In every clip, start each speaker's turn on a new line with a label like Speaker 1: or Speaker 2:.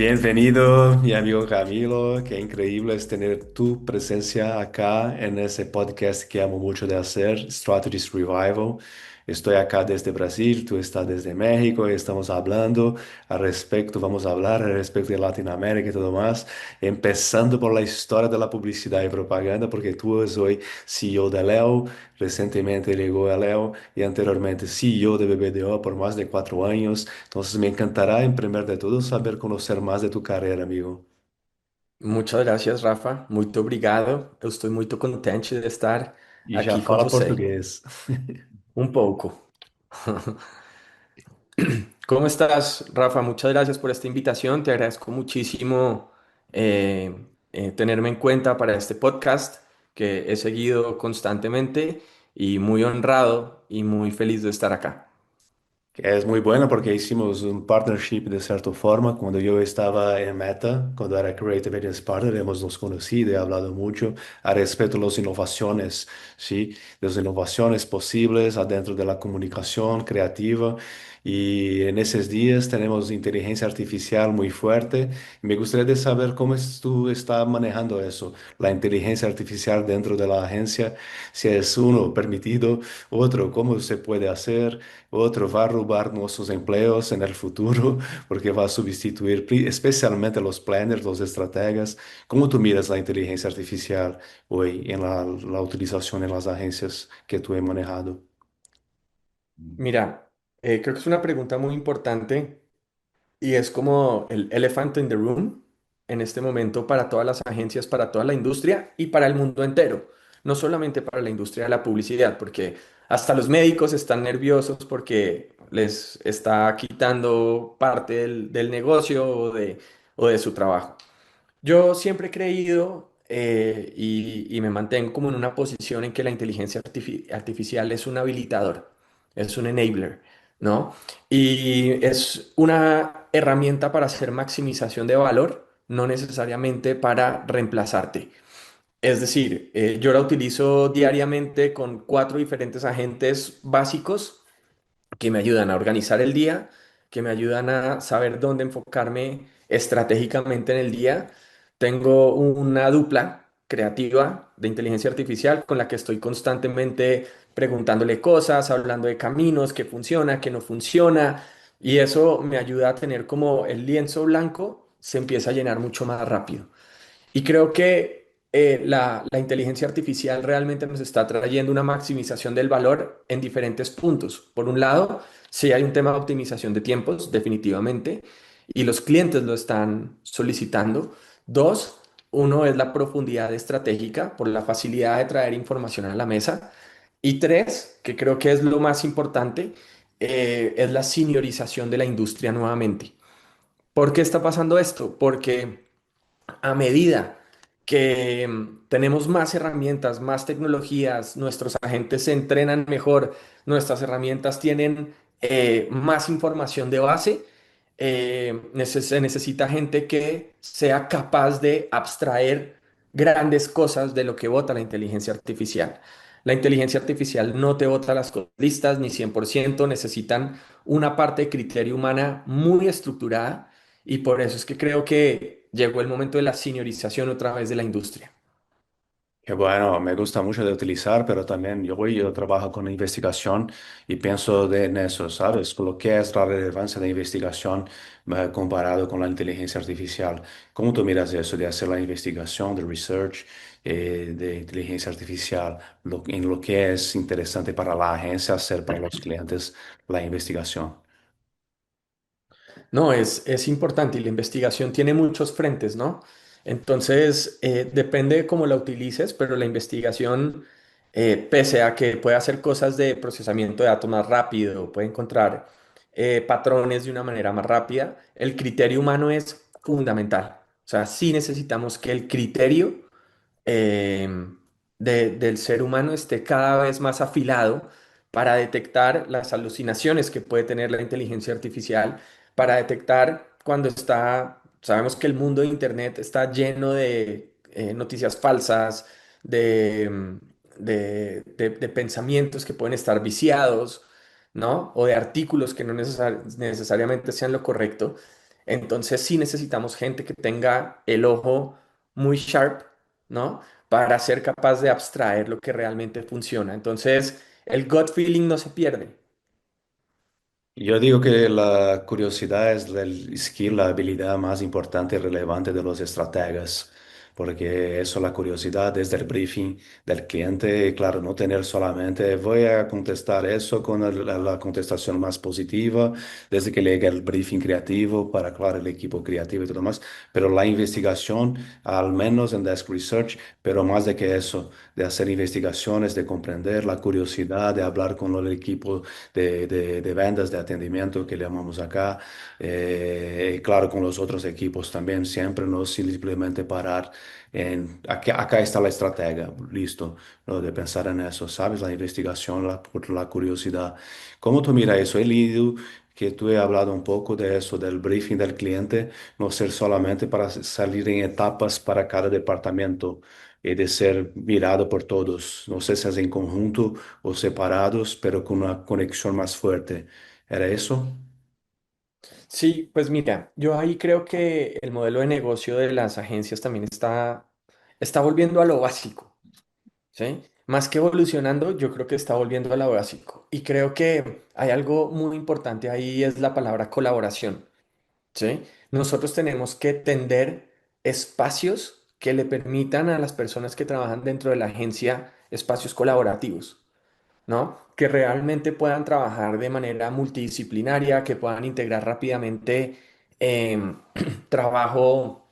Speaker 1: Bienvenido, mi amigo Camilo. Qué increíble es tener tu presencia acá en ese podcast que amo mucho de hacer, Strategies Revival. Estoy acá desde Brasil, tú estás desde México y estamos hablando al respecto, vamos a hablar al respecto de Latinoamérica y todo más, empezando por la historia de la publicidad y propaganda, porque tú eres hoy CEO de Leo, recientemente llegó a Leo y anteriormente CEO de BBDO por más de 4 años. Entonces me encantará, en primer de todo, saber conocer más de tu carreira, amigo.
Speaker 2: Muchas gracias, Rafa. Muito obrigado. Eu estou muito contente de estar
Speaker 1: E já
Speaker 2: aqui com
Speaker 1: fala
Speaker 2: você.
Speaker 1: português.
Speaker 2: Um pouco. ¿Cómo estás, Rafa? Muchas gracias por esta invitación. Te agradezco muchísimo tenerme en cuenta para este podcast que he seguido constantemente y muy honrado y muy feliz de estar acá.
Speaker 1: Es muy bueno porque hicimos un partnership de cierta forma. Cuando yo estaba en Meta, cuando era Creative Agency Partner, hemos nos conocido y hablado mucho a respecto de las innovaciones, ¿sí? De las innovaciones posibles adentro de la comunicación creativa. Y en esos días tenemos inteligencia artificial muy fuerte. Me gustaría de saber cómo tú estás manejando eso, la inteligencia artificial dentro de la agencia, si es uno permitido, otro, cómo se puede hacer. Otro va a robar nuestros empleos en el futuro porque va a sustituir especialmente los planners, los estrategas. ¿Cómo tú miras la inteligencia artificial hoy en la utilización en las agencias que tú has manejado?
Speaker 2: Mira, creo que es una pregunta muy importante. Y es como el elephant in the room en este momento para todas las agencias, para toda la industria y para el mundo entero. No solamente para la industria de la publicidad, porque hasta los médicos están nerviosos porque les está quitando parte del negocio o de su trabajo. Yo siempre he creído y me mantengo como en una posición en que la inteligencia artificial es un habilitador, es un enabler, ¿no? Y es una herramienta para hacer maximización de valor, no necesariamente para reemplazarte. Es decir, yo la utilizo diariamente con cuatro diferentes agentes básicos que me ayudan a organizar el día, que me ayudan a saber dónde enfocarme estratégicamente en el día. Tengo una dupla creativa de inteligencia artificial con la que estoy constantemente preguntándole cosas, hablando de caminos, qué funciona, qué no funciona, y eso me ayuda a tener como el lienzo blanco se empieza a llenar mucho más rápido. Y creo que la inteligencia artificial realmente nos está trayendo una maximización del valor en diferentes puntos. Por un lado, sí hay un tema de optimización de tiempos, definitivamente, y los clientes lo están solicitando. Dos, uno es la profundidad estratégica por la facilidad de traer información a la mesa. Y tres, que creo que es lo más importante, es la seniorización de la industria nuevamente. ¿Por qué está pasando esto? Porque a medida que tenemos más herramientas, más tecnologías, nuestros agentes se entrenan mejor, nuestras herramientas tienen más información de base, se necesita gente que sea capaz de abstraer grandes cosas de lo que bota la inteligencia artificial. La inteligencia artificial no te bota las cosas listas ni 100%, necesitan una parte de criterio humana muy estructurada y por eso es que creo que llegó el momento de la seniorización otra vez de la industria.
Speaker 1: Que bueno, me gusta mucho de utilizar, pero también yo trabajo con investigación y pienso en eso, ¿sabes? Con lo que es la relevancia de investigación comparado con la inteligencia artificial. ¿Cómo tú miras eso de hacer la investigación, de research, de inteligencia artificial, en lo que es interesante para la agencia hacer para los clientes la investigación?
Speaker 2: No, es importante y la investigación tiene muchos frentes, ¿no? Entonces, depende de cómo la utilices, pero la investigación, pese a que puede hacer cosas de procesamiento de datos más rápido, puede encontrar patrones de una manera más rápida, el criterio humano es fundamental. O sea, sí necesitamos que el criterio eh, del ser humano esté cada vez más afilado para detectar las alucinaciones que puede tener la inteligencia artificial, para detectar cuando sabemos que el mundo de Internet está lleno de noticias falsas, de pensamientos que pueden estar viciados, ¿no? O de artículos que no necesariamente sean lo correcto. Entonces sí necesitamos gente que tenga el ojo muy sharp, ¿no? Para ser capaz de abstraer lo que realmente funciona. Entonces el gut feeling no se pierde.
Speaker 1: Yo digo que la curiosidad es el skill, la habilidad más importante y relevante de los estrategas, porque eso, la curiosidad desde el briefing del cliente, y claro, no tener solamente voy a contestar eso con la contestación más positiva, desde que llegue el briefing creativo para, claro, el equipo creativo y todo más, pero la investigación, al menos en Desk Research, pero más de que eso, de hacer investigaciones, de comprender la curiosidad, de hablar con el equipo de ventas, de atendimiento que llamamos acá, y claro, con los otros equipos también, siempre no simplemente parar en, acá está la estrategia, listo, ¿no? De pensar en eso, ¿sabes? La investigación, la curiosidad. ¿Cómo tú miras eso? He leído que tú he hablado un poco de eso, del briefing del cliente, no ser solamente para salir en etapas para cada departamento y de ser mirado por todos. No sé si es en conjunto o separados, pero con una conexión más fuerte. ¿Era eso?
Speaker 2: Sí, pues mira, yo ahí creo que el modelo de negocio de las agencias también está volviendo a lo básico, ¿sí? Más que evolucionando, yo creo que está volviendo a lo básico. Y creo que hay algo muy importante ahí, es la palabra colaboración, ¿sí? Nosotros tenemos que tender espacios que le permitan a las personas que trabajan dentro de la agencia espacios colaborativos. ¿No? Que realmente puedan trabajar de manera multidisciplinaria, que puedan integrar rápidamente trabajo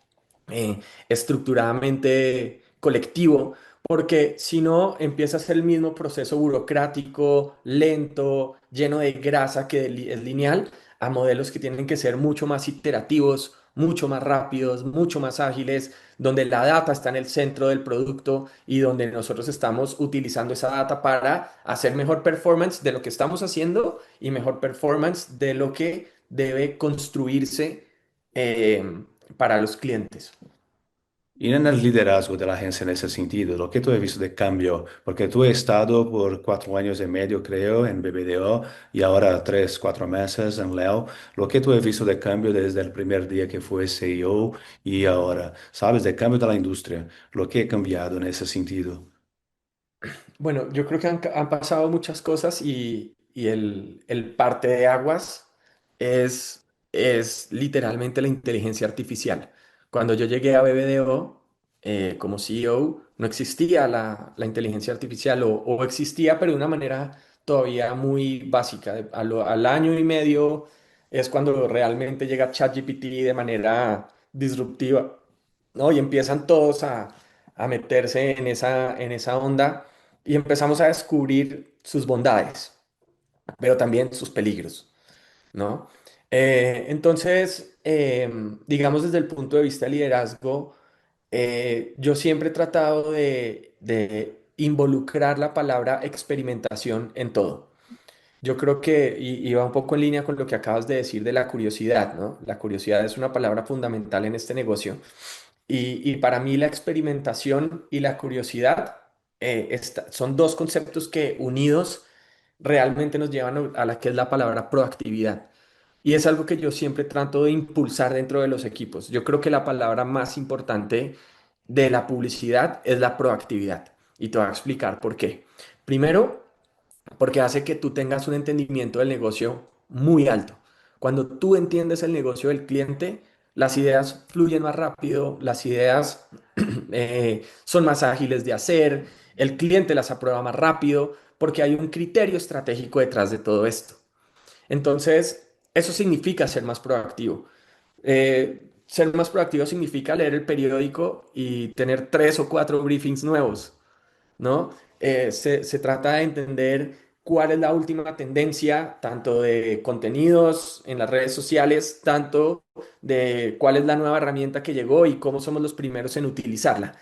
Speaker 2: eh, estructuradamente colectivo, porque si no empieza a ser el mismo proceso burocrático, lento, lleno de grasa que es lineal, a modelos que tienen que ser mucho más iterativos, mucho más rápidos, mucho más ágiles, donde la data está en el centro del producto y donde nosotros estamos utilizando esa data para hacer mejor performance de lo que estamos haciendo y mejor performance de lo que debe construirse para los clientes.
Speaker 1: Y en el liderazgo de la agencia en ese sentido, lo que tú has visto de cambio, porque tú has estado por 4 años y medio, creo, en BBDO y ahora 3, 4 meses en Leo, lo que tú has visto de cambio desde el primer día que fue CEO y ahora, ¿sabes? De cambio de la industria, lo que ha cambiado en ese sentido.
Speaker 2: Bueno, yo creo que han pasado muchas cosas y el parte de aguas es literalmente la inteligencia artificial. Cuando yo llegué a BBDO como CEO, no existía la inteligencia artificial o existía, pero de una manera todavía muy básica. Al año y medio es cuando realmente llega ChatGPT de manera disruptiva, ¿no? Y empiezan todos a meterse en esa onda y empezamos a descubrir sus bondades, pero también sus peligros, ¿no? Entonces, digamos desde el punto de vista de liderazgo, yo siempre he tratado de involucrar la palabra experimentación en todo. Yo creo que, y va un poco en línea con lo que acabas de decir de la curiosidad, ¿no? La curiosidad es una palabra fundamental en este negocio. Y para mí la experimentación y la curiosidad son dos conceptos que unidos realmente nos llevan a la que es la palabra proactividad. Y es algo que yo siempre trato de impulsar dentro de los equipos. Yo creo que la palabra más importante de la publicidad es la proactividad. Y te voy a explicar por qué. Primero, porque hace que tú tengas un entendimiento del negocio muy alto. Cuando tú entiendes el negocio del cliente, las ideas fluyen más rápido, las ideas son más ágiles de hacer, el cliente las aprueba más rápido, porque hay un criterio estratégico detrás de todo esto. Entonces, eso significa ser más proactivo. Ser más proactivo significa leer el periódico y tener 3 o 4 briefings nuevos, ¿no? Se trata de entender cuál es la última tendencia, tanto de contenidos en las redes sociales, tanto de cuál es la nueva herramienta que llegó y cómo somos los primeros en utilizarla.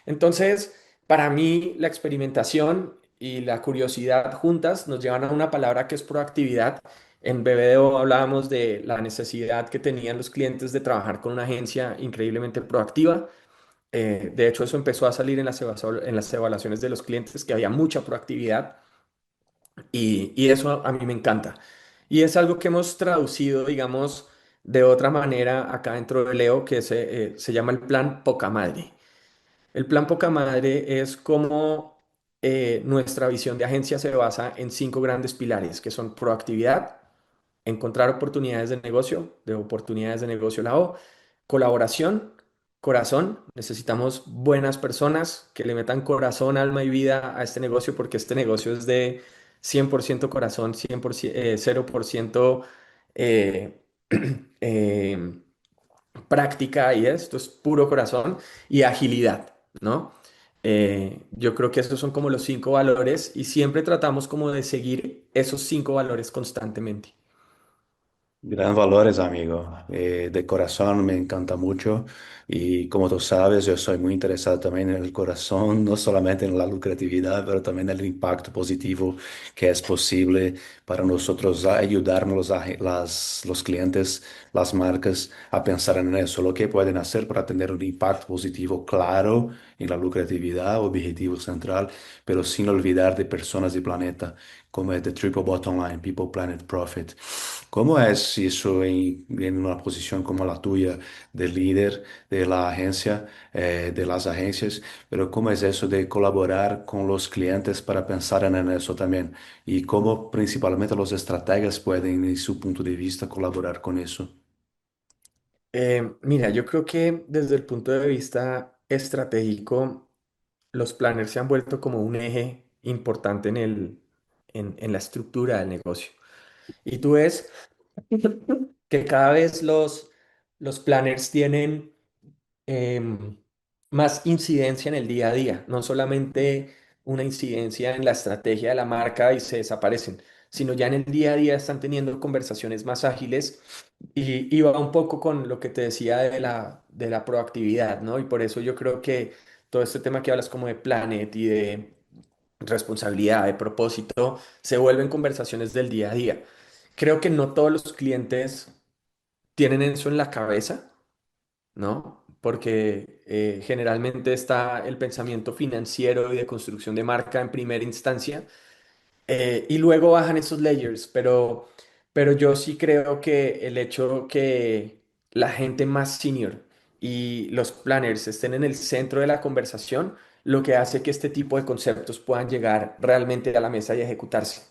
Speaker 2: Entonces, para mí, la experimentación y la curiosidad juntas nos llevan a una palabra que es proactividad. En BBDO hablábamos de la necesidad que tenían los clientes de trabajar con una agencia increíblemente proactiva. De hecho, eso empezó a salir en las evaluaciones de los clientes, que había mucha proactividad y eso a mí me encanta. Y es algo que hemos traducido, digamos, de otra manera acá dentro de Leo que se llama el plan Poca Madre. El plan Poca Madre es como nuestra visión de agencia se basa en cinco grandes pilares, que son proactividad, encontrar oportunidades de oportunidades de negocio la O, colaboración, corazón, necesitamos buenas personas que le metan corazón, alma y vida a este negocio porque este negocio es de 100% corazón, 100%, 0% eh, eh, práctica y esto es puro corazón y agilidad, ¿no? Yo creo que esos son como los cinco valores y siempre tratamos como de seguir esos cinco valores constantemente.
Speaker 1: Gran valores, amigo. De corazón me encanta mucho y como tú sabes, yo soy muy interesado también en el corazón, no solamente en la lucratividad, pero también en el impacto positivo que es posible para nosotros ayudarnos los clientes, las marcas a pensar en eso, lo que pueden hacer para tener un impacto positivo claro en la lucratividad, objetivo central, pero sin olvidar de personas y planeta, como es The Triple Bottom Line, People, Planet, Profit. ¿Cómo es eso en una posición como la tuya de líder de la agencia, de las agencias? Pero ¿cómo es eso de colaborar con los clientes para pensar en eso también? Y cómo principalmente los estrategas pueden, en su punto de vista, colaborar con eso.
Speaker 2: Mira, yo creo que desde el punto de vista estratégico, los planners se han vuelto como un eje importante en la estructura del negocio. Y tú ves que cada vez los planners tienen em, más incidencia en el día a día, no solamente una incidencia en la estrategia de la marca y se desaparecen, sino ya en el día a día están teniendo conversaciones más ágiles y va un poco con lo que te decía de la proactividad, ¿no? Y por eso yo creo que todo este tema que hablas como de Planet y de responsabilidad, de propósito, se vuelven conversaciones del día a día. Creo que no todos los clientes tienen eso en la cabeza, ¿no? Porque generalmente está el pensamiento financiero y de construcción de marca en primera instancia y luego bajan esos layers, pero yo sí creo que el hecho que la gente más senior y los planners estén en el centro de la conversación, lo que hace que este tipo de conceptos puedan llegar realmente a la mesa y ejecutarse.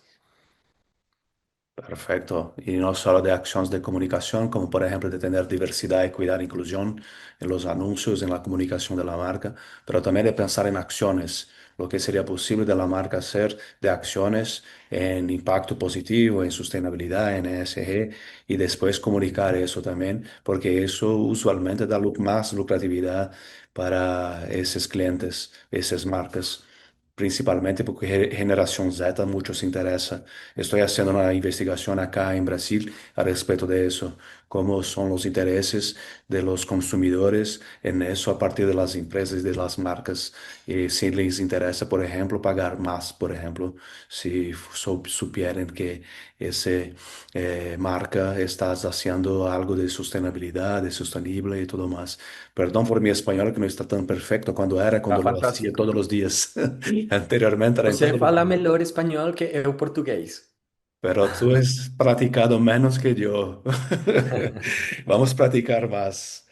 Speaker 1: Perfecto. Y no solo de acciones de comunicación, como por ejemplo de tener diversidad, equidad, inclusión en los anuncios, en la comunicación de la marca, pero también de pensar en acciones, lo que sería posible de la marca hacer de acciones en impacto positivo, en sostenibilidad, en ESG, y después comunicar eso también, porque eso usualmente da más lucratividad para esos clientes, esas marcas. Principalmente porque generación Z mucho se interesa. Estoy haciendo una investigación acá en Brasil al respecto de eso, cómo son los intereses de los consumidores en eso a partir de las empresas y de las marcas. Y si les interesa, por ejemplo, pagar más, por ejemplo, si supieran que esa marca está haciendo algo de sostenibilidad, de sostenible y todo más. Perdón por mi español que no está tan perfecto
Speaker 2: Está
Speaker 1: cuando lo hacía
Speaker 2: fantástico.
Speaker 1: todos los días. Anteriormente era en
Speaker 2: Você
Speaker 1: todos los
Speaker 2: fala
Speaker 1: días.
Speaker 2: melhor espanhol que eu português.
Speaker 1: Pero tú has practicado menos que yo. Vamos a practicar más.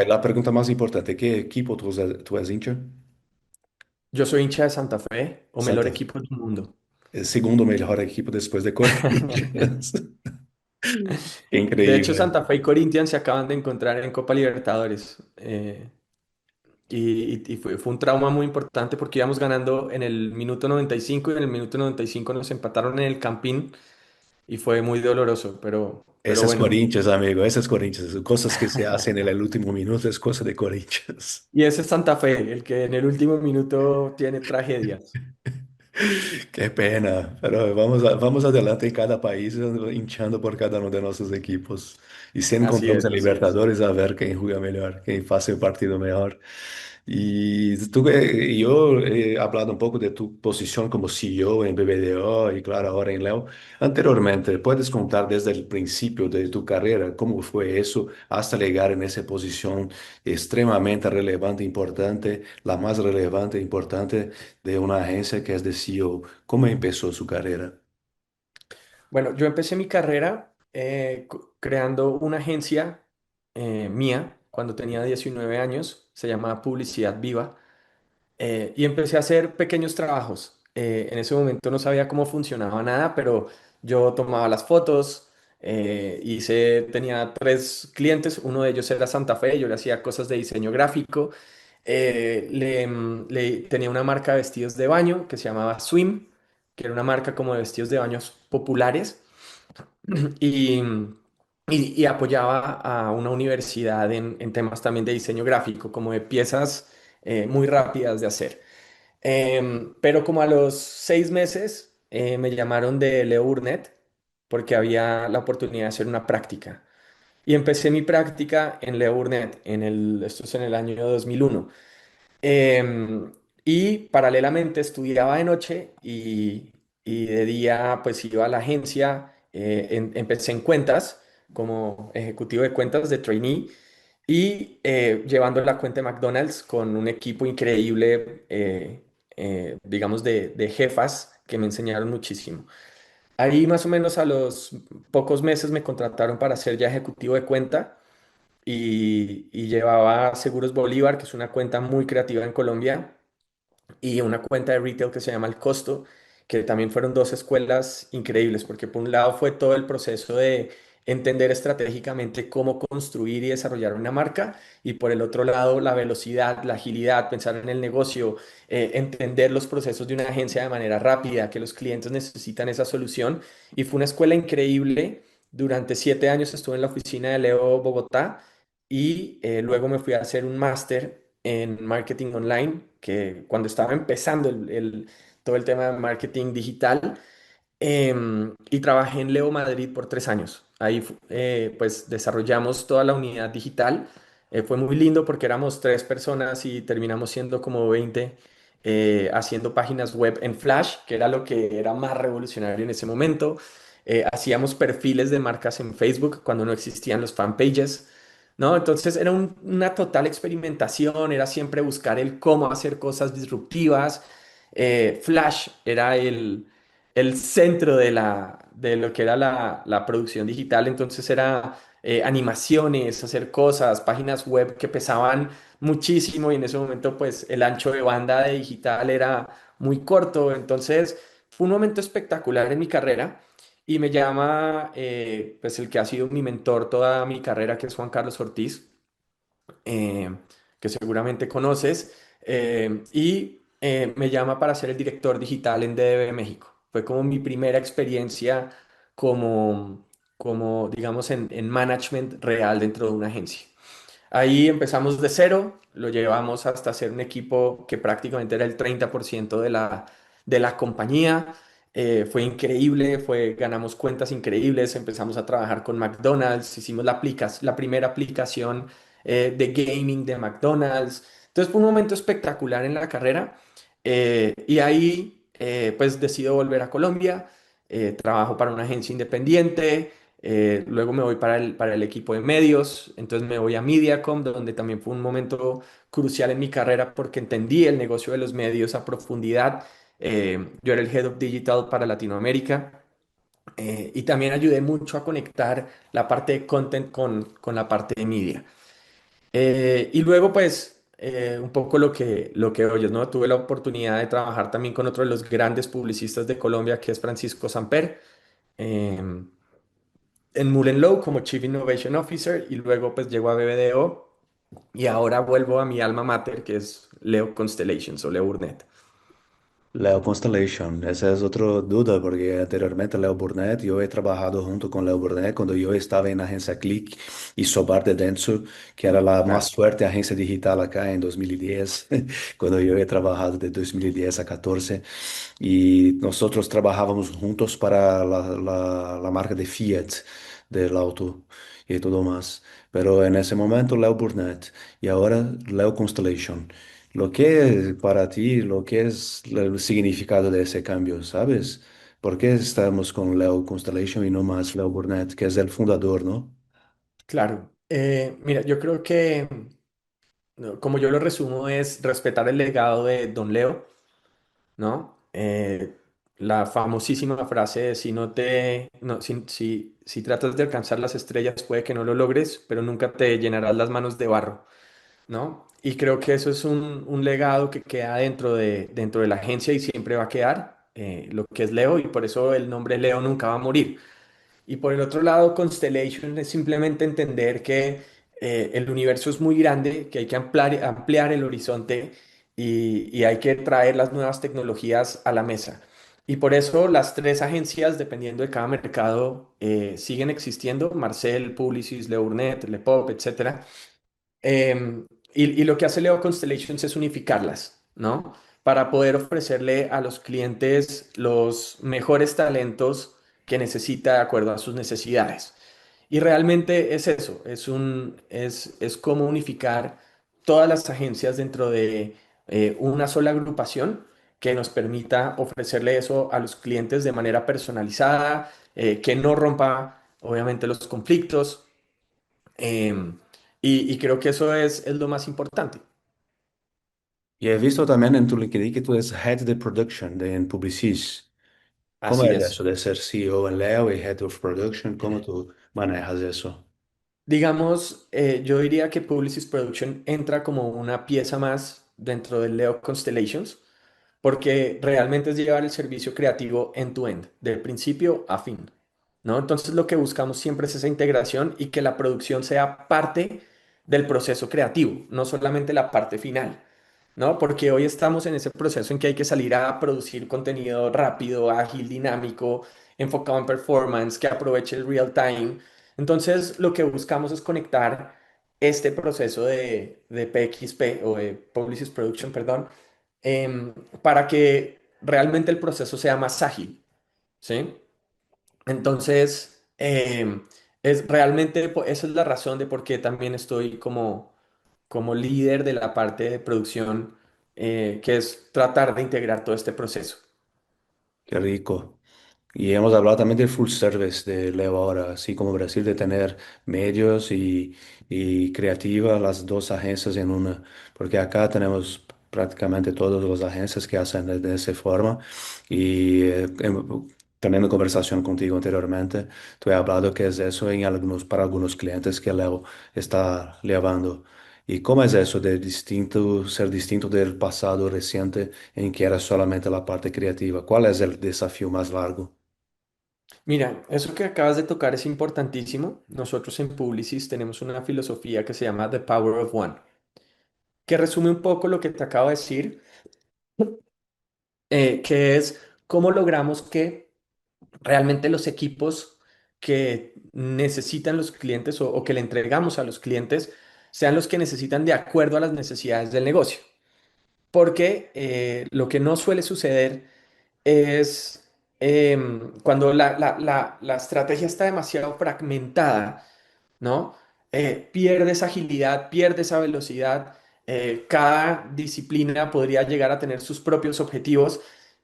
Speaker 1: La pregunta más importante, ¿qué equipo tú eres hincha?
Speaker 2: Yo soy hincha de Santa Fe, o mejor
Speaker 1: Santa
Speaker 2: equipo del mundo.
Speaker 1: el segundo mejor equipo después de Corinthians. Qué
Speaker 2: De hecho,
Speaker 1: increíble.
Speaker 2: Santa Fe y Corinthians se acaban de encontrar en Copa Libertadores. Y fue un trauma muy importante porque íbamos ganando en el minuto 95 y en el minuto 95 nos empataron en el Campín y fue muy doloroso, pero
Speaker 1: Ese es
Speaker 2: bueno.
Speaker 1: Corinthians, amigo. Ese es Corinthians. Cosas que se hacen en el último minuto es cosa de Corinthians.
Speaker 2: Y ese es Santa Fe, el que en el último minuto tiene tragedias.
Speaker 1: Qué pena, pero vamos adelante en cada país, hinchando por cada uno de nuestros equipos. Y si
Speaker 2: Así
Speaker 1: encontramos
Speaker 2: es,
Speaker 1: en
Speaker 2: así es.
Speaker 1: Libertadores, a ver quién juega mejor, quién hace el partido mejor. Y yo he hablado un poco de tu posición como CEO en BBDO y claro, ahora en Leo. Anteriormente, ¿puedes contar desde el principio de tu carrera cómo fue eso hasta llegar en esa posición extremadamente relevante, importante, la más relevante e importante de una agencia que es de CEO? ¿Cómo empezó su carrera?
Speaker 2: Bueno, yo empecé mi carrera creando una agencia mía cuando tenía 19 años, se llamaba Publicidad Viva, y empecé a hacer pequeños trabajos. En ese momento no sabía cómo funcionaba nada, pero yo tomaba las fotos, tenía tres clientes, uno de ellos era Santa Fe, yo le hacía cosas de diseño gráfico, tenía una marca de vestidos de baño que se llamaba Swim, que era una marca como de vestidos de baños populares y, y apoyaba a una universidad en temas también de diseño gráfico, como de piezas muy rápidas de hacer. Pero como a los 6 meses me llamaron de Leo Burnett porque había la oportunidad de hacer una práctica. Y empecé mi práctica en Leo Burnett, esto es en el año 2001. Em, y paralelamente estudiaba de noche y de día pues iba a la agencia, empecé en cuentas como ejecutivo de cuentas de trainee y llevando la cuenta de McDonald's con un equipo increíble, digamos, de jefas que me enseñaron muchísimo. Ahí más o menos a los pocos meses me contrataron para ser ya ejecutivo de cuenta y llevaba Seguros Bolívar, que es una cuenta muy creativa en Colombia, y una cuenta de retail que se llama El Costo, que también fueron dos escuelas increíbles, porque por un lado fue todo el proceso de entender estratégicamente cómo construir y desarrollar una marca, y por el otro lado la velocidad, la agilidad, pensar en el negocio, entender los procesos de una agencia de manera rápida, que los clientes necesitan esa solución, y fue una escuela increíble. Durante 7 años estuve en la oficina de Leo Bogotá y luego me fui a hacer un máster en marketing online, que cuando estaba empezando todo el tema de marketing digital, y trabajé en Leo Madrid por 3 años. Ahí pues desarrollamos toda la unidad digital. Fue muy lindo porque éramos tres personas y terminamos siendo como 20 haciendo páginas web en Flash, que era lo que era más revolucionario en ese momento. Hacíamos perfiles de marcas en Facebook cuando no existían los fanpages. ¿No? Entonces era una total experimentación, era siempre buscar el cómo hacer cosas disruptivas. Flash era el centro de lo que era la producción digital, entonces era animaciones, hacer cosas, páginas web que pesaban muchísimo y en ese momento pues el ancho de banda de digital era muy corto, entonces fue un momento espectacular en mi carrera. Y me llama, pues el que ha sido mi mentor toda mi carrera, que es Juan Carlos Ortiz, eh, que seguramente conoces, y me llama para ser el director digital en DDB México. Fue como mi primera experiencia como digamos, en management real dentro de una agencia. Ahí empezamos de cero, lo llevamos hasta ser un equipo que prácticamente era el 30% de la compañía. Fue increíble, ganamos cuentas increíbles, empezamos a trabajar con McDonald's, hicimos la primera aplicación de gaming de McDonald's. Entonces fue un momento espectacular en la carrera y ahí pues decido volver a Colombia, trabajo para una agencia independiente. Luego me voy para el equipo de medios, entonces me voy a Mediacom, donde también fue un momento crucial en mi carrera porque entendí el negocio de los medios a profundidad. Yo era el Head of Digital para Latinoamérica y también ayudé mucho a conectar la parte de content con la parte de media. Y luego, pues, un poco lo que oyes, ¿no? Tuve la oportunidad de trabajar también con otro de los grandes publicistas de Colombia, que es Francisco Samper. em, en Mullenlow como Chief Innovation Officer y luego pues llego a BBDO y ahora vuelvo a mi alma mater que es Leo Constellations o Leo Burnett.
Speaker 1: Leo Constellation, esa es otra duda porque anteriormente Leo Burnett, yo he trabajado junto con Leo Burnett cuando yo estaba en la agencia Click y Sobar de Denso, que era la
Speaker 2: Claro.
Speaker 1: más fuerte agencia digital acá en 2010, cuando yo he trabajado de 2010 a 14 y nosotros trabajábamos juntos para la marca de Fiat del auto y todo más. Pero en ese momento Leo Burnett y ahora Leo Constellation. Lo que es para ti, lo que es el significado de ese cambio, ¿sabes? ¿Por qué estamos con Leo Constellation y no más Leo Burnett, que es el fundador, ¿no?
Speaker 2: Claro. Mira, yo creo que no, como yo lo resumo es respetar el legado de Don Leo, ¿no? la famosísima frase de si no te, no, si tratas de alcanzar las estrellas, puede que no lo logres, pero nunca te llenarás las manos de barro, ¿no? Y creo que eso es un legado que queda dentro de la agencia y siempre va a quedar, lo que es Leo, y por eso el nombre Leo nunca va a morir. Y por el otro lado, Constellation es simplemente entender que el universo es muy grande, que hay que ampliar el horizonte y hay que traer las nuevas tecnologías a la mesa. Y por eso las tres agencias, dependiendo de cada mercado, siguen existiendo: Marcel, Publicis, Le Burnett, Le Pop, etcétera. Y lo que hace Leo Constellations es unificarlas, ¿no? Para poder ofrecerle a los clientes los mejores talentos que necesita de acuerdo a sus necesidades. Y realmente es eso, es como unificar todas las agencias dentro de una sola agrupación que nos permita ofrecerle eso a los clientes de manera personalizada, que no rompa obviamente los conflictos. Y creo que eso es lo más importante.
Speaker 1: Y he visto también en tu LinkedIn que tú eres Head de Production en Publicis. ¿Cómo
Speaker 2: Así
Speaker 1: es
Speaker 2: es.
Speaker 1: eso de ser CEO en Leo y Head of Production? ¿Cómo tú manejas eso?
Speaker 2: Digamos, yo diría que Publicis Production entra como una pieza más dentro del Leo Constellations, porque realmente es llevar el servicio creativo end-to-end, de principio a fin, ¿no? Entonces lo que buscamos siempre es esa integración y que la producción sea parte del proceso creativo, no solamente la parte final, ¿no? Porque hoy estamos en ese proceso en que hay que salir a producir contenido rápido, ágil, dinámico, enfocado en performance, que aproveche el real time. Entonces lo que buscamos es conectar este proceso de PXP o de Publicis Production, perdón, em, para que realmente el proceso sea más ágil, ¿sí? Entonces, es realmente, esa es la razón de por qué también estoy como líder de la parte de producción, que es tratar de integrar todo este proceso.
Speaker 1: Qué rico. Y hemos hablado también del full service de Leo ahora, así como Brasil, de tener medios y creativa, las dos agencias en una, porque acá tenemos prácticamente todas las agencias que hacen de esa forma. Y teniendo conversación contigo anteriormente, tú he hablado que es eso en algunos, para algunos clientes que Leo está llevando. ¿Y cómo es eso de distinto, ser distinto del pasado reciente en que era solamente la parte creativa? ¿Cuál es el desafío más largo?
Speaker 2: Mira, eso que acabas de tocar es importantísimo. Nosotros en Publicis tenemos una filosofía que se llama The Power of One, que resume un poco lo que te acabo de decir, que es cómo logramos que realmente los equipos que necesitan los clientes o que le entregamos a los clientes sean los que necesitan de acuerdo a las necesidades del negocio. Porque lo que no suele suceder es cuando la estrategia está demasiado fragmentada, ¿no? Pierdes agilidad, pierdes esa velocidad. Cada disciplina podría llegar a tener sus propios objetivos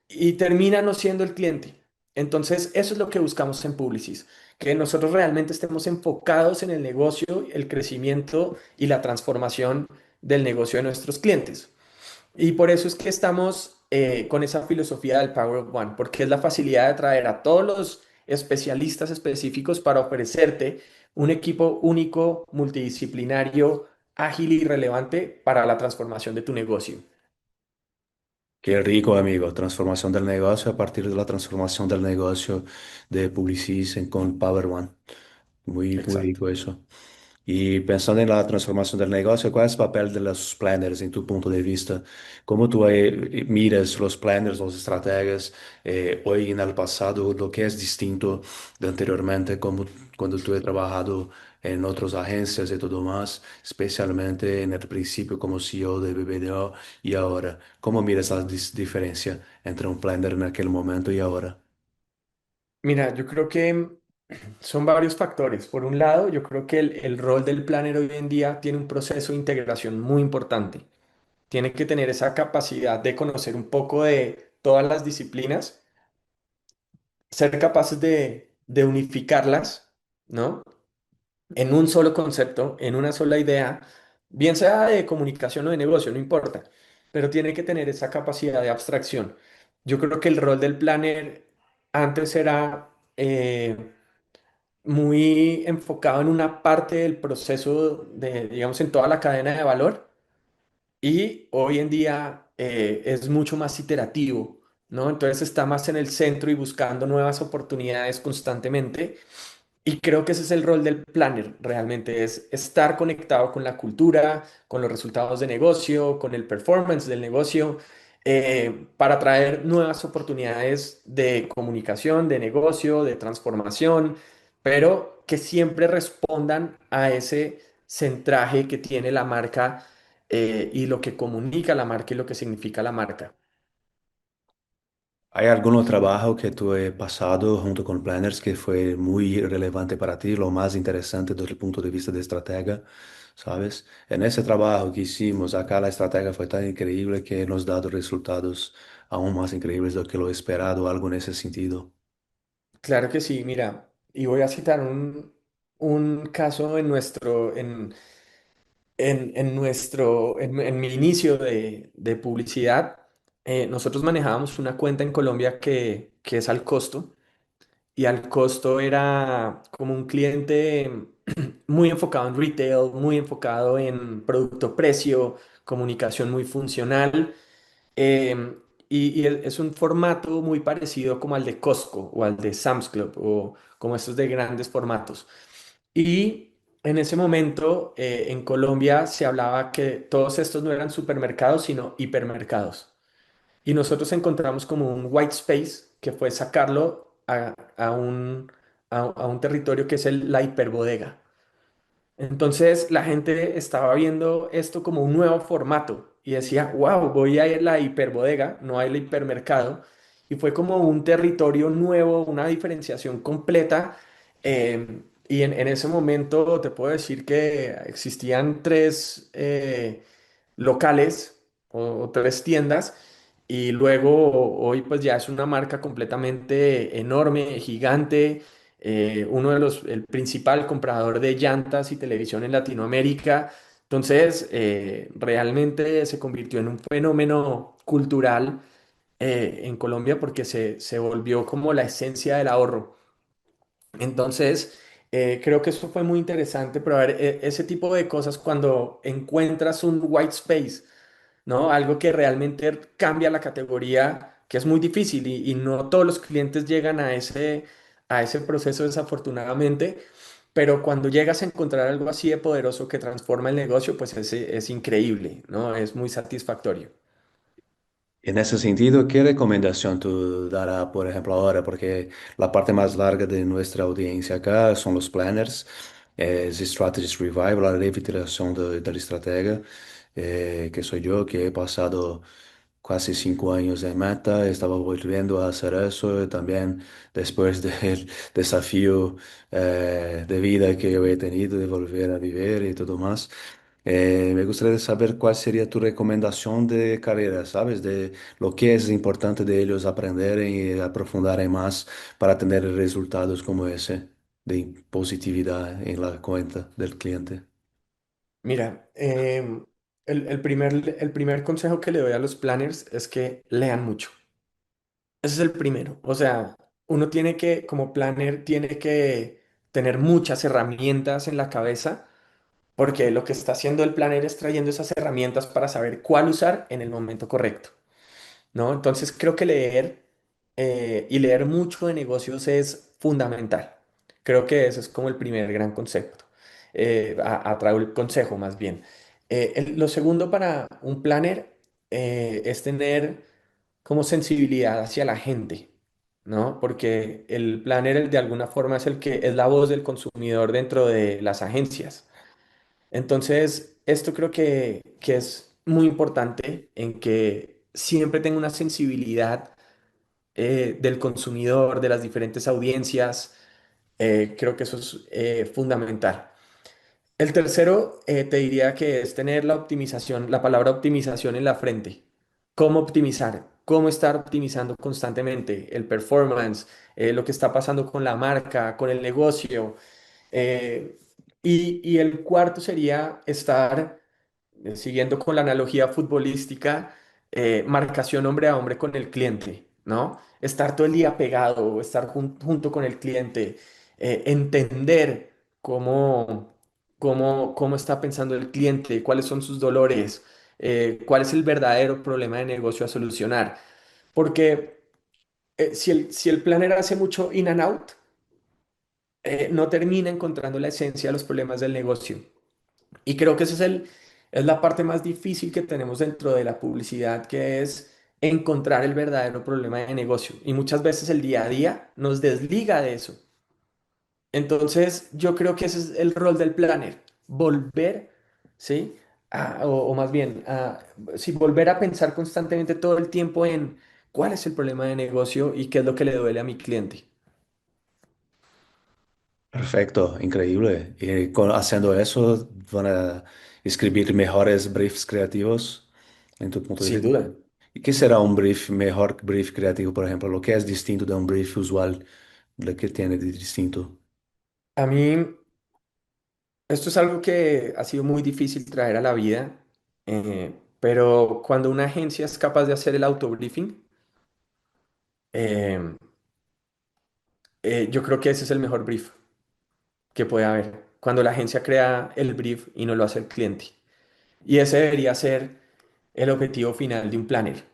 Speaker 2: y termina no siendo el cliente. Entonces, eso es lo que buscamos en Publicis, que nosotros realmente estemos enfocados en el negocio, el crecimiento y la transformación del negocio de nuestros clientes. Y por eso es que estamos con esa filosofía del Power of One, porque es la facilidad de traer a todos los especialistas específicos para ofrecerte un equipo único, multidisciplinario, ágil y relevante para la transformación de tu negocio.
Speaker 1: Qué rico, amigo. Transformación del negocio a partir de la transformación del negocio de Publicis con Power One. Muy, muy
Speaker 2: Exacto.
Speaker 1: rico eso. Y pensando en la transformación del negocio, ¿cuál es el papel de los planners en tu punto de vista? ¿Cómo tú miras los planners, los estrategas hoy en el pasado, lo que es distinto de anteriormente, como cuando tú has trabajado en otras agencias y todo más, especialmente en el principio como CEO de BBDO y ahora? ¿Cómo miras la diferencia entre un planner en aquel momento y ahora?
Speaker 2: Mira, yo creo que son varios factores. Por un lado, yo creo que el rol del planner hoy en día tiene un proceso de integración muy importante. Tiene que tener esa capacidad de conocer un poco de todas las disciplinas, ser capaces de unificarlas, ¿no? En un solo concepto, en una sola idea, bien sea de comunicación o de negocio, no importa, pero tiene que tener esa capacidad de abstracción. Yo creo que el rol del planner antes era muy enfocado en una parte del proceso de, digamos, en toda la cadena de valor y hoy en día es mucho más iterativo, ¿no? Entonces está más en el centro y buscando nuevas oportunidades constantemente. Y creo que ese es el rol del planner, realmente es estar conectado con la cultura, con los resultados de negocio, con el performance del negocio, para traer nuevas oportunidades de comunicación, de negocio, de transformación, pero que siempre respondan a ese centraje que tiene la marca, y lo que comunica la marca y lo que significa la marca.
Speaker 1: ¿Hay algún trabajo que tú he pasado junto con planners que fue muy relevante para ti, lo más interesante desde el punto de vista de estratega, sabes? En ese trabajo que hicimos acá, la estratega fue tan increíble que nos ha dado resultados aún más increíbles de lo que lo esperado, algo en ese sentido.
Speaker 2: Claro que sí, mira, y voy a citar un caso en mi inicio de publicidad. Nosotros manejábamos una cuenta en Colombia que es al costo, y al costo era como un cliente muy enfocado en retail, muy enfocado en producto-precio, comunicación muy funcional. Es un formato muy parecido como al de Costco o al de Sam's Club o como estos de grandes formatos. Y en ese momento en Colombia se hablaba que todos estos no eran supermercados, sino hipermercados. Y nosotros encontramos como un white space que fue sacarlo a un territorio que es la hiperbodega. Entonces la gente estaba viendo esto como un nuevo formato y decía, wow, voy a ir a la hiperbodega, no hay el hipermercado. Y fue como un territorio nuevo, una diferenciación completa. Y en ese momento te puedo decir que existían tres locales o tres tiendas. Y luego hoy pues ya es una marca completamente enorme, gigante, uno de el principal comprador de llantas y televisión en Latinoamérica. Entonces, realmente se convirtió en un fenómeno cultural en Colombia porque se volvió como la esencia del ahorro. Entonces, creo que eso fue muy interesante, pero a ver, ese tipo de cosas cuando encuentras un white space, ¿no? Algo que realmente cambia la categoría, que es muy difícil y no todos los clientes llegan a ese proceso desafortunadamente, pero cuando llegas a encontrar algo así de poderoso que transforma el negocio, pues es increíble, ¿no? Es muy satisfactorio.
Speaker 1: En ese sentido, ¿qué recomendación tú darás, por ejemplo, ahora? Porque la parte más larga de nuestra audiencia acá son los planners, es Strategist Revival, la revitalización de la estratega, que soy yo, que he pasado casi 5 años en Meta, estaba volviendo a hacer eso, y también después del desafío de vida que yo he tenido de volver a vivir y todo más. Me gustaría saber cuál sería tu recomendación de carrera, ¿sabes? De lo que es importante de ellos aprender y aprofundar en más para tener resultados como ese de positividad en la cuenta del cliente.
Speaker 2: Mira, el primer consejo que le doy a los planners es que lean mucho. Ese es el primero. O sea, uno tiene que, como planner, tiene que tener muchas herramientas en la cabeza, porque lo que está haciendo el planner es trayendo esas herramientas para saber cuál usar en el momento correcto, ¿no? Entonces creo que leer y leer mucho de negocios es fundamental. Creo que ese es como el primer gran concepto, el consejo más bien. Lo segundo para un planner es tener como sensibilidad hacia la gente, ¿no? Porque el planner de alguna forma es el que es la voz del consumidor dentro de las agencias. Entonces, esto creo que es muy importante en que siempre tenga una sensibilidad del consumidor, de las diferentes audiencias. Creo que eso es fundamental. El tercero, te diría que es tener la optimización, la palabra optimización en la frente. ¿Cómo optimizar? ¿Cómo estar optimizando constantemente el performance, lo que está pasando con la marca, con el negocio? Eh, y el cuarto sería estar, siguiendo con la analogía futbolística, marcación hombre a hombre con el cliente. ¿no? Estar todo el día pegado, estar junto con el cliente, entender cómo, cómo está pensando el cliente, cuáles son sus dolores, cuál es el verdadero problema de negocio a solucionar. Porque si el planner hace mucho in and out, no termina encontrando la esencia de los problemas del negocio. Y creo que esa es la parte más difícil que tenemos dentro de la publicidad, que es encontrar el verdadero problema de negocio. Y muchas veces el día a día nos desliga de eso. Entonces, yo creo que ese es el rol del planner, volver, ¿sí? O más bien, sí, volver a pensar constantemente todo el tiempo en cuál es el problema de negocio y qué es lo que le duele a mi cliente.
Speaker 1: Perfecto, increíble. Y haciendo eso, van a escribir mejores briefs creativos, en tu punto de
Speaker 2: Sin
Speaker 1: vista.
Speaker 2: duda.
Speaker 1: ¿Y qué será un brief, mejor brief creativo, por ejemplo? Lo que es distinto de un brief usual, lo que tiene de distinto.
Speaker 2: A mí, esto es algo que ha sido muy difícil traer a la vida, pero cuando una agencia es capaz de hacer el autobriefing, eh, yo creo que ese es el mejor brief que puede haber. Cuando la agencia crea el brief y no lo hace el cliente. Y ese debería ser el objetivo final de un planner,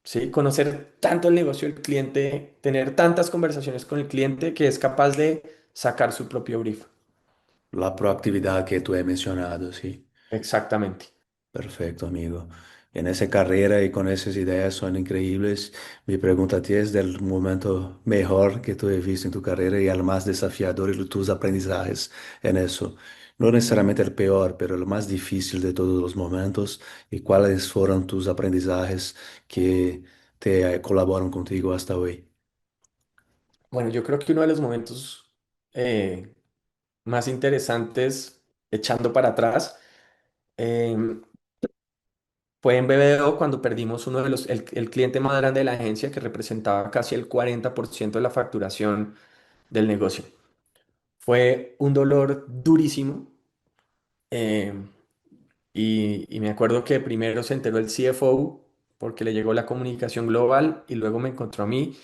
Speaker 2: ¿sí? Conocer tanto el negocio del cliente, tener tantas conversaciones con el cliente que es capaz de sacar su propio brief.
Speaker 1: La proactividad que tú he mencionado, sí.
Speaker 2: Exactamente.
Speaker 1: Perfecto, amigo. En esa carrera y con esas ideas son increíbles. Mi pregunta a ti es del momento mejor que tú has visto en tu carrera y el más desafiador y tus aprendizajes en eso. No necesariamente el peor, pero el más difícil de todos los momentos y cuáles fueron tus aprendizajes que te colaboran contigo hasta hoy.
Speaker 2: Bueno, yo creo que uno de los momentos eh, más interesantes, echando para atrás, em, fue en BBDO cuando perdimos el cliente más grande de la agencia que representaba casi el 40% de la facturación del negocio. Fue un dolor durísimo, em, y me acuerdo que primero se enteró el CFO porque le llegó la comunicación global y luego me encontró a mí.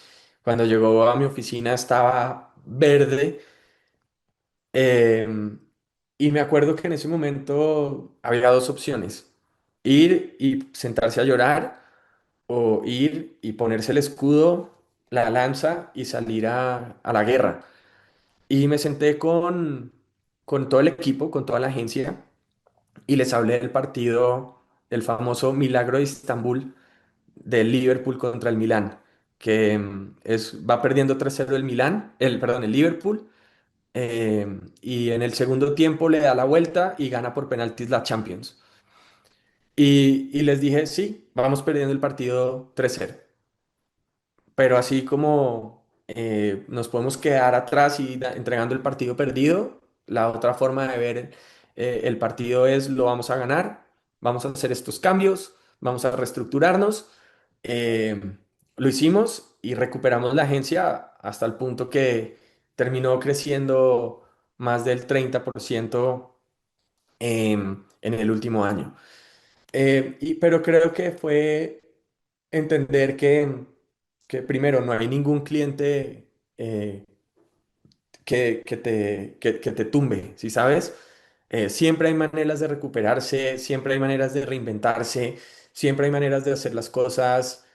Speaker 2: Cuando llegó a mi oficina estaba verde. Em, y me acuerdo que en ese momento había dos opciones: ir y sentarse a llorar o ir y ponerse el escudo, la lanza y salir a la guerra. Y me senté con todo el equipo, con toda la agencia y les hablé del partido, el famoso Milagro de Estambul del Liverpool contra el Milán, que va perdiendo 3-0 el Milán, perdón, el Liverpool, y en el segundo tiempo le da la vuelta y gana por penaltis la Champions. Y les dije, sí, vamos perdiendo el partido 3-0, pero así como nos podemos quedar atrás y entregando el partido perdido, la otra forma de ver el partido es lo vamos a ganar, vamos a hacer estos cambios, vamos a reestructurarnos. Eh, lo hicimos y recuperamos la agencia hasta el punto que terminó creciendo más del 30% en el último año. Pero creo que fue entender que primero no hay ningún cliente que te tumbe, ¿sí sabes? Siempre hay maneras de recuperarse, siempre hay maneras de reinventarse, siempre hay maneras de hacer las cosas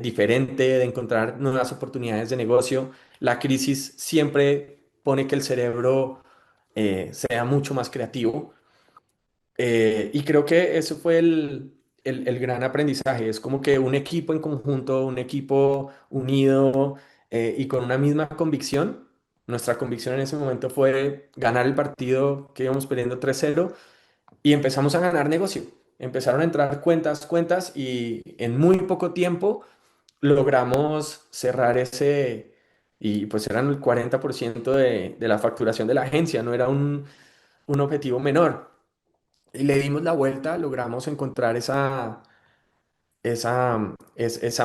Speaker 2: diferente, de encontrar nuevas oportunidades de negocio. La crisis siempre pone que el cerebro sea mucho más creativo. Y creo que eso fue el gran aprendizaje. Es como que un equipo en conjunto, un equipo unido y con una misma convicción. Nuestra convicción en ese momento fue ganar el partido que íbamos perdiendo 3-0 y empezamos a ganar negocio. Empezaron a entrar cuentas y en muy poco tiempo logramos cerrar ese, y pues eran el 40% de la facturación de la agencia, no era un objetivo menor. Y le dimos la vuelta, logramos encontrar esa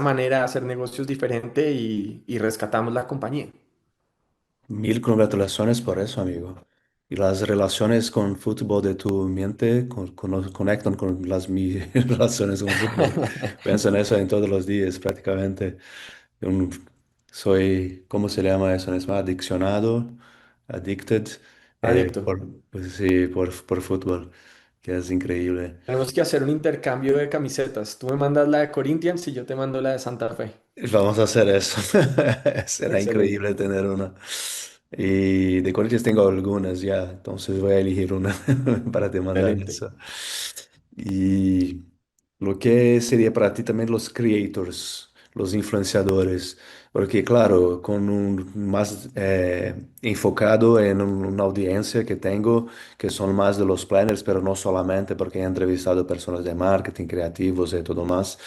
Speaker 2: manera de hacer negocios diferente y rescatamos la compañía.
Speaker 1: Mil congratulaciones por eso, amigo. Y las relaciones con fútbol de tu mente conectan con las mis relaciones con fútbol. Pienso en eso en todos los días prácticamente. un- soy, ¿cómo se llama eso? ¿Es más adiccionado? Addicted,
Speaker 2: Adicto.
Speaker 1: pues sí, por fútbol, que es increíble.
Speaker 2: Tenemos que hacer un intercambio de camisetas. Tú me mandas la de Corinthians y yo te mando la de Santa Fe.
Speaker 1: Vamos a hacer eso. Será
Speaker 2: Excelente,
Speaker 1: increíble tener una. Y de Corinthians tengo algunas ya, entonces voy a elegir una para te mandar
Speaker 2: excelente.
Speaker 1: eso. Y lo que sería para ti también los creators, los influenciadores, porque claro, con un más enfocado en una audiencia que tengo, que son más de los planners, pero no solamente porque he entrevistado personas de marketing, creativos y todo más,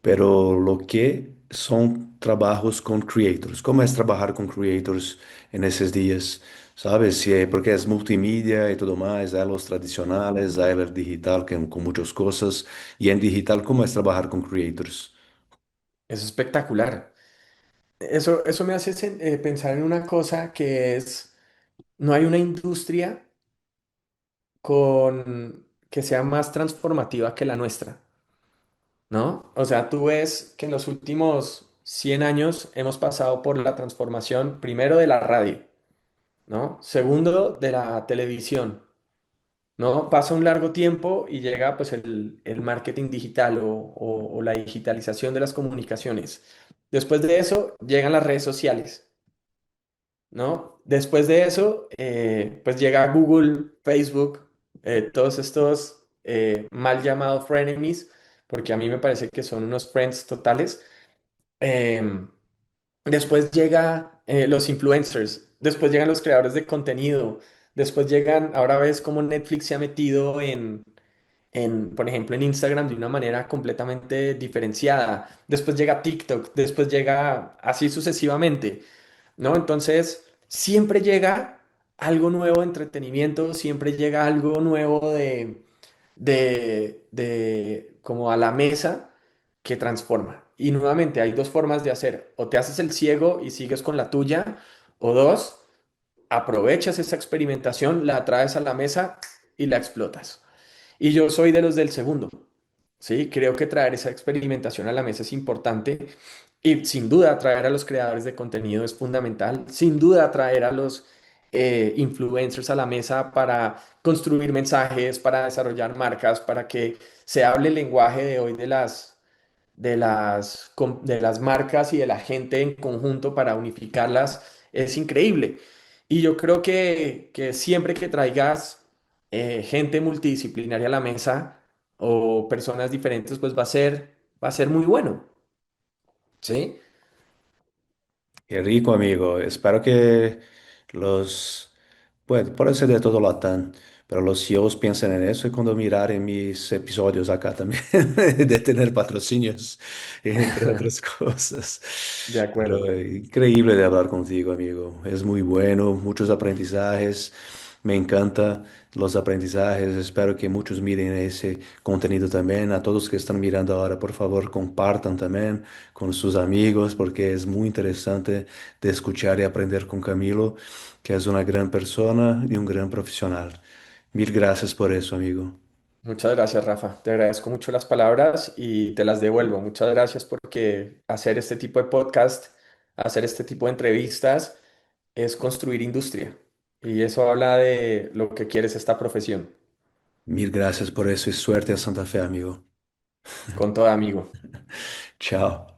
Speaker 1: pero lo que son trabajos con creators, ¿cómo es trabajar con creators en esos días? ¿Sabes? Porque es multimedia y todo más, hay los tradicionales, hay el digital que, con muchas cosas. Y en digital, ¿cómo es trabajar con creators?
Speaker 2: Es espectacular. Eso me hace pensar en una cosa que es, no hay una industria que sea más transformativa que la nuestra, ¿no? O sea, tú ves que en los últimos 100 años hemos pasado por la transformación primero de la radio, ¿no? Segundo de la televisión, ¿no? Pasa un largo tiempo y llega pues el marketing digital o la digitalización de las comunicaciones. Después de eso llegan las redes sociales, ¿no? Después de eso, pues llega Google, Facebook, todos estos mal llamados frenemies, porque a mí me parece que son unos friends totales. Em, Después llega los influencers, después llegan los creadores de contenido, después llegan, ahora ves cómo Netflix se ha metido por ejemplo, en Instagram de una manera completamente diferenciada. Después llega TikTok, después llega así sucesivamente, ¿no? Entonces, siempre llega algo nuevo de entretenimiento, siempre llega algo nuevo como a la mesa que transforma. Y nuevamente hay dos formas de hacer. O te haces el ciego y sigues con la tuya, o dos, aprovechas esa experimentación, la traes a la mesa y la explotas. Y yo soy de los del segundo. Sí, creo que traer esa experimentación a la mesa es importante y sin duda traer a los creadores de contenido es fundamental. Sin duda traer a los influencers a la mesa para construir mensajes, para desarrollar marcas, para que se hable el lenguaje de hoy de las marcas y de la gente en conjunto para unificarlas es increíble. Y yo creo que siempre que traigas gente multidisciplinaria a la mesa o personas diferentes, pues va a ser muy bueno. ¿Sí?
Speaker 1: Qué rico, amigo. Espero que los, pues, puede ser de todo Latam, pero los CEOs piensen en eso y cuando miraren mis episodios acá también, de tener patrocinios, entre otras cosas.
Speaker 2: De
Speaker 1: Pero
Speaker 2: acuerdo.
Speaker 1: increíble de hablar contigo, amigo. Es muy bueno, muchos aprendizajes. Me encanta los aprendizajes. Espero que muchos miren ese contenido también. A todos que están mirando ahora, por favor, compartan también con sus amigos porque es muy interesante de escuchar y aprender con Camilo, que es una gran persona y un gran profesional. Mil gracias por eso, amigo.
Speaker 2: Muchas gracias, Rafa. Te agradezco mucho las palabras y te las devuelvo. Muchas gracias porque hacer este tipo de podcast, hacer este tipo de entrevistas es construir industria. Y eso habla de lo que quieres esta profesión,
Speaker 1: Mil gracias por eso y suerte a Santa Fe, amigo.
Speaker 2: con todo amigo.
Speaker 1: Chao.